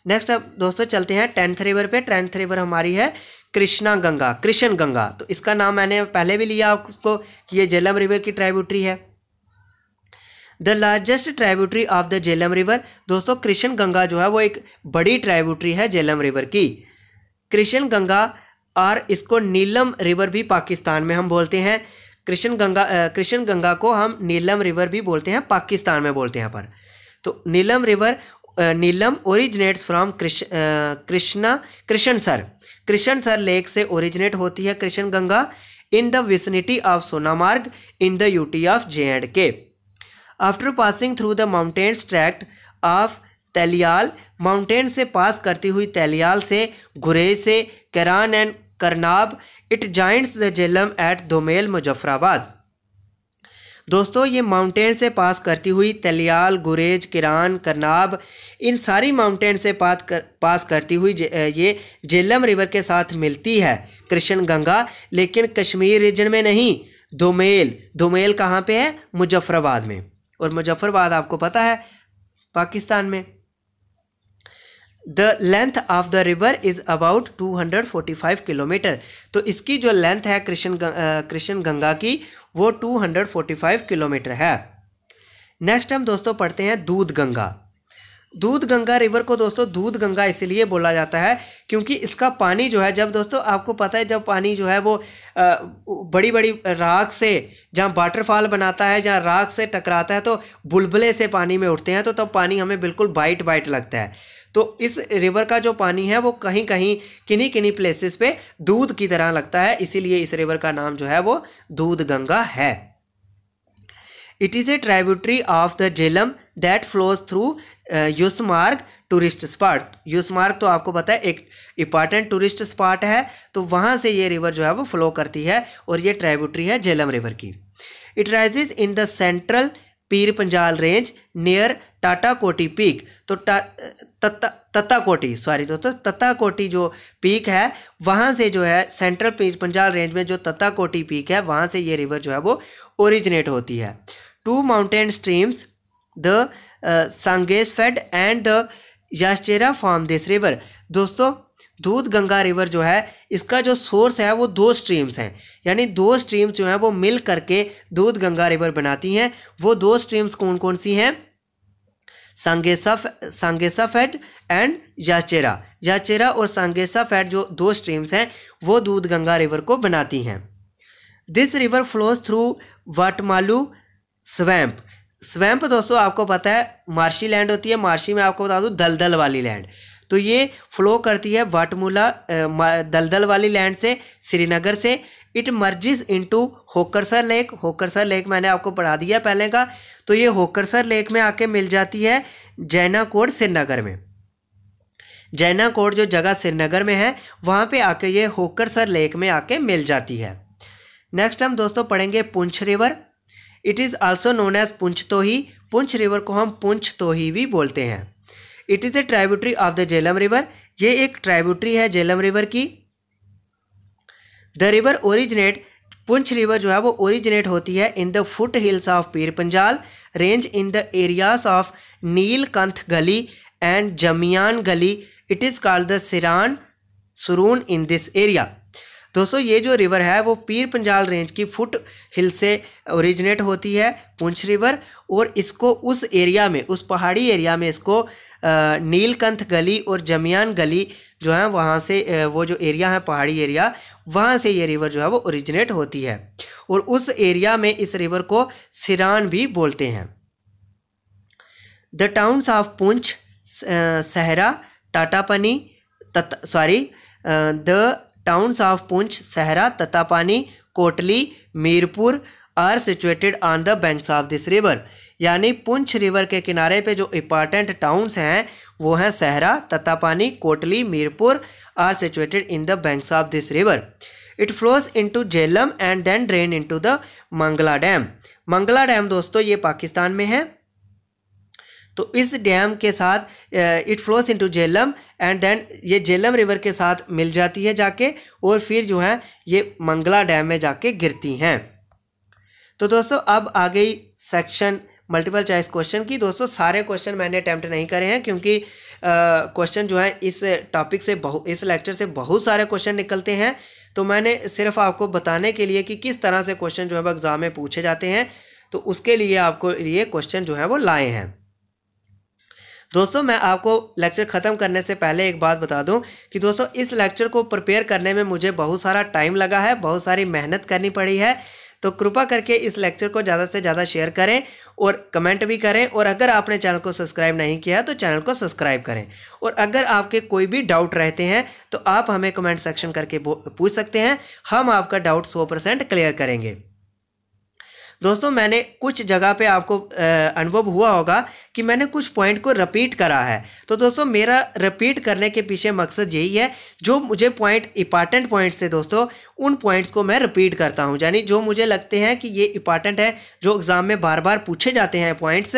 नेक्स्ट अब दोस्तों चलते हैं 10th रिवर पे। 10th रिवर हमारी है कृष्ण गंगा। तो इसका नाम मैंने पहले भी लिया आपको कि ये झेलम रिवर की ट्राइब्यूटरी है। The largest tributary of the Jhelum river. दोस्तों कृष्ण गंगा जो है वो एक बड़ी ट्राइब्यूटरी है झेलम रिवर की। कृष्ण गंगा और इसको नीलम रिवर भी पाकिस्तान में हम बोलते हैं। कृष्ण गंगा को हम नीलम रिवर भी बोलते हैं, पाकिस्तान में बोलते हैं पर। तो Neelam river Neelam originates from Krishnasar lake से ओरिजिनेट होती है Krishna Ganga in the vicinity of Sonamarg in the UT of J&K। After passing through the mountains tract of Telial, mountain से पास करती हुई तेलियाल से, गुरेज से, Karan and Karnab, it joints the Jhelum at Domel Muzaffarabad. दोस्तों ये माउंटेन से पास करती हुई तेलियाल, गुरेज, किरान, करनाब, इन सारी माउंटेन से पास करती हुई ये झेलम रिवर के साथ मिलती है कृष्ण गंगा, लेकिन कश्मीर रीजन में नहीं। दोमेल कहाँ पे है? मुजफ्फराबाद में, और मुजफ्फराबाद आपको पता है पाकिस्तान में। The length of the river is about 245 kilometre. तो इसकी जो लेंथ है कृष्ण गंगा की वो 245 किलोमीटर है। नेक्स्ट हम दोस्तों पढ़ते हैं दूध गंगा रिवर को दोस्तों दूध गंगा इसलिए बोला जाता है क्योंकि इसका पानी जो है, जब दोस्तों आपको पता है जब पानी जो है वो बड़ी बड़ी राख से जहाँ वाटरफॉल बनाता है, जहाँ राख से टकराता है तो बुलबुले से पानी में उठते हैं, तो तब पानी हमें बिल्कुल वाइट लगता है। तो इस रिवर का जो पानी है वो कहीं किन्हीं प्लेसेस पे दूध की तरह लगता है, इसीलिए इस रिवर का नाम जो है वो दूध गंगा है। It is a tributary of the Jhelum that flows through Yusmarg tourist spot. Yusmarg तो आपको पता है एक इंपॉर्टेंट टूरिस्ट स्पॉट है, तो वहाँ से ये रिवर जो है वो फ्लो करती है और ये ट्राइब्यूटरी है झेलम रिवर की। It rises in the central Pir Panjal range near टाटाकोटी peak. तो तत्ताकोटी सॉरी दोस्तों, तत्ताकोटी जो पीक है वहाँ से जो है सेंट्रल पंजाब रेंज में जो तत्ताकोटी पीक है वहाँ से ये रिवर जो है वो ओरिजिनेट होती है। 2 mountain streams the Sangesafed and the Yachera form this river. दोस्तों दूध गंगा रिवर जो है इसका जो सोर्स है वो 2 स्ट्रीम्स हैं, यानी 2 स्ट्रीम्स जो हैं वो मिल करके दूध गंगा रिवर बनाती हैं। वो 2 स्ट्रीम्स कौन कौन सी हैं? सांगेसाफेड एंड याचेरा और सांगेसाफेड जो 2 स्ट्रीम्स हैं वो दूध गंगा रिवर को बनाती हैं। This river flows through Watmalu swamp दोस्तों आपको पता है मार्शी लैंड होती है, मार्शी में आपको बता दूं दलदल वाली लैंड, तो ये फ्लो करती है वाटमूला दलदल वाली लैंड से, श्रीनगर से। It merges into Hokersar lake. Hokersar lake मैंने आपको पढ़ा दिया पहले का, तो ये होकरसर लेक में आके मिल जाती है जैनाकोट श्रीनगर में। जैनाकोट जो जगह श्रीनगर में है वहाँ पे आके ये होकरसर लेक में आके मिल जाती है। नेक्स्ट हम दोस्तों पढ़ेंगे Poonch river. It is also known as Poonch Tohi. Poonch river को हम पुंछ तोही भी बोलते हैं। It is a tributary of the Jhelum river. ये एक ट्राइब्यूटरी है झेलम रिवर की। The river originate, Poonch river जो है वो ओरिजिनेट होती है in the foothills of Pir Panjal range in the areas of Neelkanth Gali and Jamiyan Gali. It is called the Surun in this area. दोस्तों ये जो रिवर है वो पीर पंजाल रेंज की फुट हिल से ओरिजिनेट होती है पुंछ रिवर, और इसको उस एरिया में, उस पहाड़ी एरिया में इसको नीलकंठ गली और जमियान गली जो है वहाँ से, वो जो एरिया है पहाड़ी एरिया, वहाँ से ये रिवर जो है वो ओरिजिनेट होती है, और उस एरिया में इस रिवर को सिरान भी बोलते हैं। The towns of Poonch, Sehra, Tatapani the towns of Poonch, Sehra, Tattapani, Kotli, Mirpur are situated on the banks of this river. यानी पुंछ रिवर के किनारे पे जो इंपॉर्टेंट टाउन्स हैं वो हैं Sehra, Tattapani, Kotli, Mirpur are situated in the banks of this river. It flows into Jhelum and then drain into the Mangla dam. Mangla dam दोस्तों ये पाकिस्तान में है, तो इस डैम के साथ it flows into Jhelum and then ये झेलम रिवर के साथ मिल जाती है जाके, और फिर जो है ये मंगला डैम में जाके गिरती हैं। तो दोस्तों अब आ गई सेक्शन मल्टीपल चॉइस क्वेश्चन की। दोस्तों सारे क्वेश्चन मैंने अटैम्प्ट नहीं करे हैं क्योंकि क्वेश्चन जो है इस टॉपिक से इस लेक्चर से बहुत सारे क्वेश्चन निकलते हैं, तो मैंने सिर्फ आपको बताने के लिए कि किस तरह से क्वेश्चन जो है एग्जाम में पूछे जाते हैं, तो उसके लिए आपको ये क्वेश्चन जो है वो लाए हैं। दोस्तों मैं आपको लेक्चर ख़त्म करने से पहले एक बात बता दूं कि दोस्तों इस लेक्चर को प्रिपेयर करने में मुझे बहुत सारा टाइम लगा है, बहुत सारी मेहनत करनी पड़ी है, तो कृपा करके इस लेक्चर को ज़्यादा से ज़्यादा शेयर करें और कमेंट भी करें, और अगर आपने चैनल को सब्सक्राइब नहीं किया तो चैनल को सब्सक्राइब करें। और अगर आपके कोई भी डाउट रहते हैं तो आप हमें कमेंट सेक्शन करके पूछ सकते हैं, हम आपका डाउट 100% क्लियर करेंगे। दोस्तों मैंने कुछ जगह पे आपको अनुभव हुआ होगा कि मैंने कुछ पॉइंट को रिपीट करा है, तो दोस्तों मेरा रिपीट करने के पीछे मकसद यही है, जो मुझे पॉइंट इंपॉर्टेंट पॉइंट्स है दोस्तों उन पॉइंट्स को मैं रिपीट करता हूं, यानी जो मुझे लगते हैं कि ये इंपॉर्टेंट है, जो एग्ज़ाम में बार बार पूछे जाते हैं पॉइंट्स,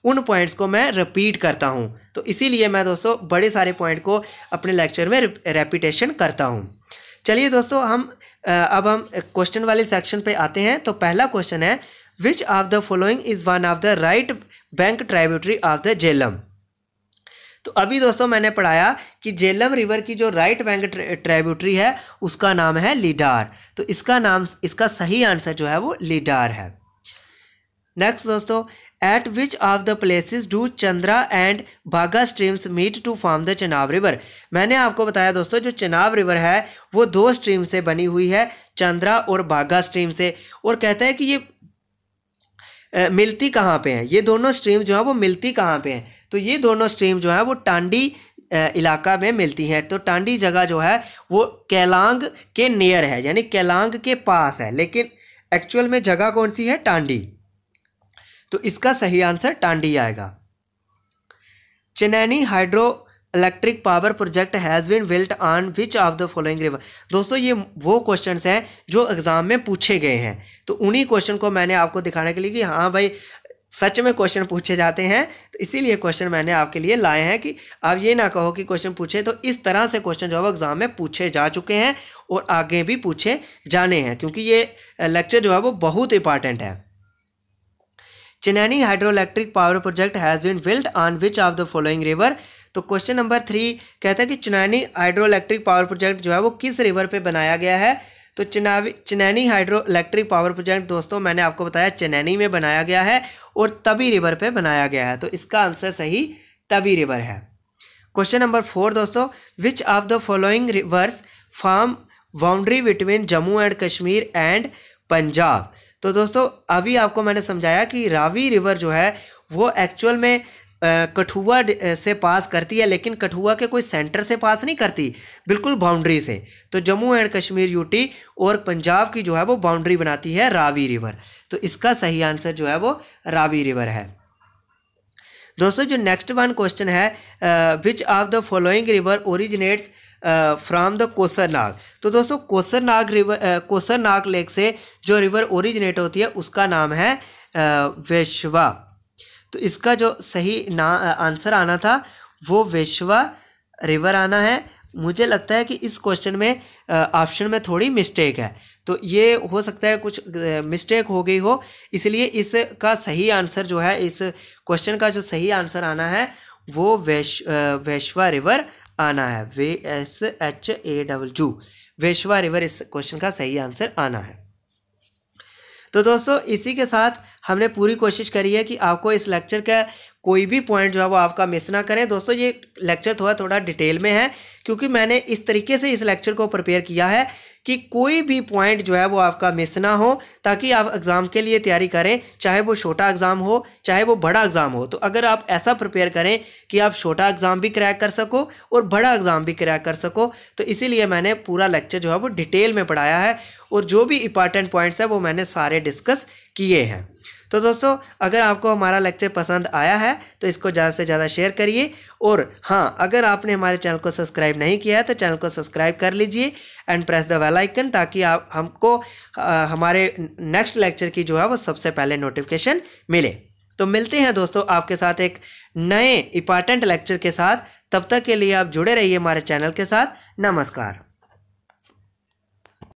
उन पॉइंट्स को मैं रिपीट करता हूं। तो इसीलिए मैं दोस्तों बड़े सारे पॉइंट को अपने लेक्चर में रेपिटेशन करता हूँ। चलिए दोस्तों अब हम क्वेश्चन वाले सेक्शन पे आते हैं। तो पहला क्वेश्चन है, which of the following is one of the right bank tributary of the Jhelum. तो अभी दोस्तों मैंने पढ़ाया कि झेलम रिवर की जो राइट बैंक ट्राइब्यूटरी है उसका नाम है लीडार, तो इसका सही आंसर जो है वो लीडार है। नेक्स्ट दोस्तों, at which of the places do Chandra and Bhaga streams meet to form the Chenab river. मैंने आपको बताया दोस्तों जो चनाब रिवर है वो 2 स्ट्रीम से बनी हुई है, चंद्रा और बाघा स्ट्रीम से, और कहता है कि ये मिलती कहाँ पे हैं, ये दोनों स्ट्रीम जो है वो मिलती कहाँ पे हैं। तो ये दोनों स्ट्रीम जो है वो टांडी इलाका में मिलती हैं। तो टांडी जगह जो है वो केलांग के नियर है, यानी केलांग के पास है, लेकिन एक्चुअल में जगह कौन सी है, टांडी। तो इसका सही आंसर टांडी आएगा। Chenani hydro electric power project has been built on which of the following river. दोस्तों ये वो क्वेश्चंस हैं जो एग्जाम में पूछे गए हैं, तो उन्हीं क्वेश्चन को मैंने आपको दिखाने के लिए कि हाँ भाई सच में क्वेश्चन पूछे जाते हैं, तो इसीलिए क्वेश्चन मैंने आपके लिए लाए हैं कि आप ये ना कहो कि क्वेश्चन पूछे, तो इस तरह से क्वेश्चन जो है वो एग्जाम में पूछे जा चुके हैं और आगे भी पूछे जाने हैं, क्योंकि ये लेक्चर जो है वो बहुत इंपॉर्टेंट है। Chenani hydro electric power project has been built on which of the following river. तो क्वेश्चन नंबर 3 कहता है कि Chenani hydro electric power project जो है वो किस रिवर पे बनाया गया है। तो Chenani hydro electric power project दोस्तों मैंने आपको बताया चिनैनी में बनाया गया है और तवी रिवर पे बनाया गया है, तो इसका आंसर सही तवी रिवर है। क्वेश्चन नंबर 4 दोस्तों, विच of the following rivers form boundary between Jammu and Kashmir and Punjab. तो दोस्तों अभी आपको मैंने समझाया कि रावी रिवर जो है वो एक्चुअल में कठुआ से पास करती है, लेकिन कठुआ के कोई सेंटर से पास नहीं करती, बिल्कुल बाउंड्री से। तो जम्मू एंड कश्मीर यूटी और पंजाब की जो है वो बाउंड्री बनाती है रावी रिवर, तो इसका सही आंसर जो है वो रावी रिवर है। दोस्तों जो नेक्स्ट वन क्वेश्चन है, which of the following river originates from the Kausarnag. तो दोस्तों कोसरनाग रिवर, कोसरनाग लेक से जो रिवर ओरिजिनेट होती है उसका नाम है वेश्वा। तो इसका जो सही आंसर आना था वो वेश्वा रिवर आना है। मुझे लगता है कि इस क्वेश्चन में ऑप्शन में थोड़ी मिस्टेक है, तो ये हो सकता है कुछ मिस्टेक हो गई हो, इसलिए इसका सही आंसर जो है, इस क्वेश्चन का जो सही आंसर आना है वो वेश्वा रिवर आना है, VSHAW, वेश्वा रिवर इस क्वेश्चन का सही आंसर आना है। तो दोस्तों इसी के साथ हमने पूरी कोशिश करी है कि आपको इस लेक्चर का कोई भी पॉइंट जो है वो आपका मिस ना करें। दोस्तों ये लेक्चर थोड़ा डिटेल में है, क्योंकि मैंने इस तरीके से इस लेक्चर को प्रिपेयर किया है कि कोई भी पॉइंट जो है वो आपका मिस ना हो, ताकि आप एग्ज़ाम के लिए तैयारी करें, चाहे वो छोटा एग्ज़ाम हो चाहे वो बड़ा एग्ज़ाम हो। तो अगर आप ऐसा प्रिपेयर करें कि आप छोटा एग्ज़ाम भी क्रैक कर सको और बड़ा एग्ज़ाम भी क्रैक कर सको, तो इसीलिए मैंने पूरा लेक्चर जो है वो डिटेल में पढ़ाया है और जो भी इंपॉर्टेंट पॉइंट्स हैं वो मैंने सारे डिस्कस किए हैं। तो दोस्तों अगर आपको हमारा लेक्चर पसंद आया है तो इसको ज़्यादा से ज़्यादा शेयर करिए, और हाँ अगर आपने हमारे चैनल को सब्सक्राइब नहीं किया है तो चैनल को सब्सक्राइब कर लीजिए and press the bell icon, ताकि आप हमको हमारे नेक्स्ट लेक्चर की जो है वो सबसे पहले नोटिफिकेशन मिले। तो मिलते हैं दोस्तों आपके साथ एक नए इंपॉर्टेंट लेक्चर के साथ, तब तक के लिए आप जुड़े रहिए हमारे चैनल के साथ। नमस्कार।